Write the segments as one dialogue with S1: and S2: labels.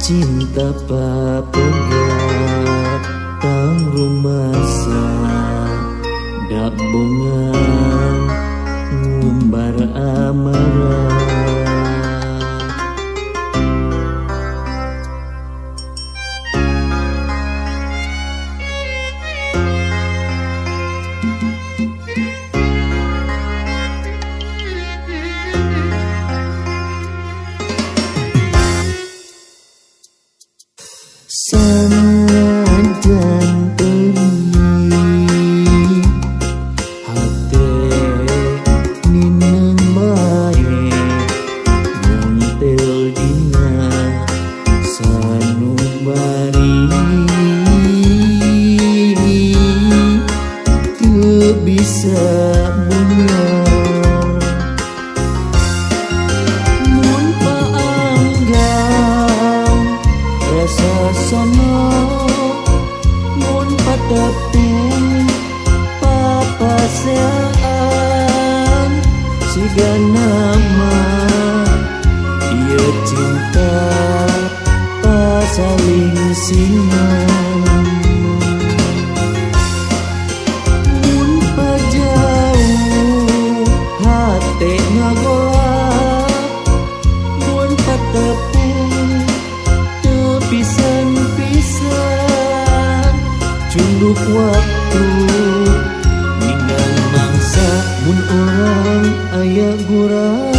S1: cinta papegat tang rumasa dak bongan ngumbar amarah. Sangadan teni hate ninang mae ngantel dina sanubari teu bisa benyar mun paanggang rasa sono mun patepung papasaan sigana mah ieu cinta pasaling singan mun pajauh hate ngagolak mun patepung pisan-pisan cunduk waktu ninggal mangsa mun orang aya guratna.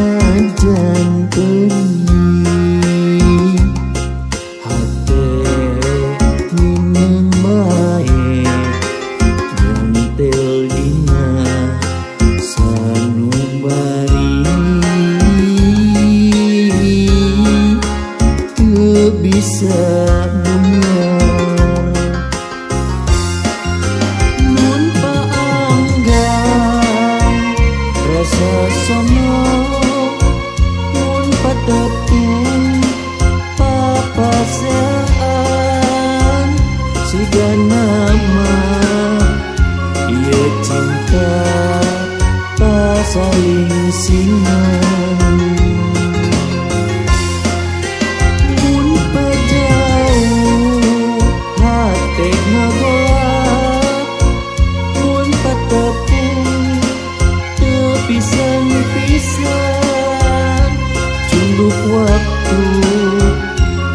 S1: Sangadan teni hate ninang mae ngantel dina sanubari teu bisa benyar mun paanggang rasa sono mun patepung papasaan sigana mah ieu cinta pasaling singan mun pajauh hate ngagolak mun patepung pisan-pisan cunduk waktu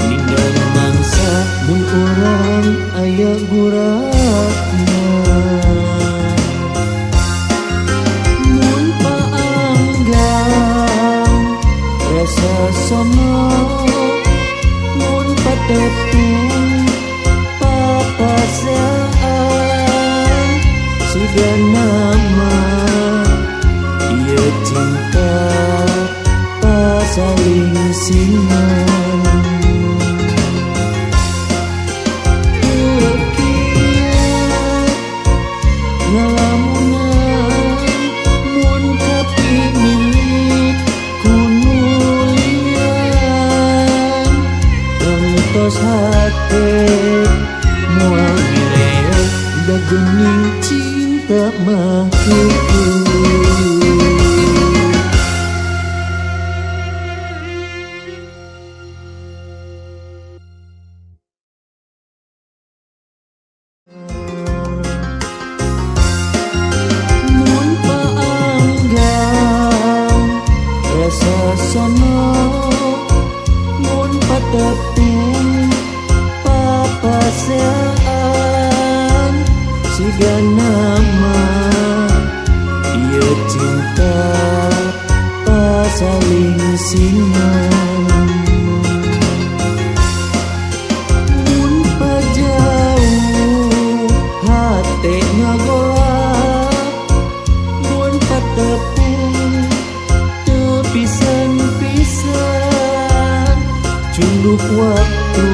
S1: ninggal mangsa mun orang aya guratna. Mun paanggang rasa sono mun patepung papasaan sigana mah ieu cinta pasaling singan teu kieu ngalamunan mun kapingin kunulian ngantos hate moal ngireog da geuning cinta mah kieu. cinta tak saling singan. Mun pajauh hati ngagolak, mun patepung tepisan-pisan, culuk waktu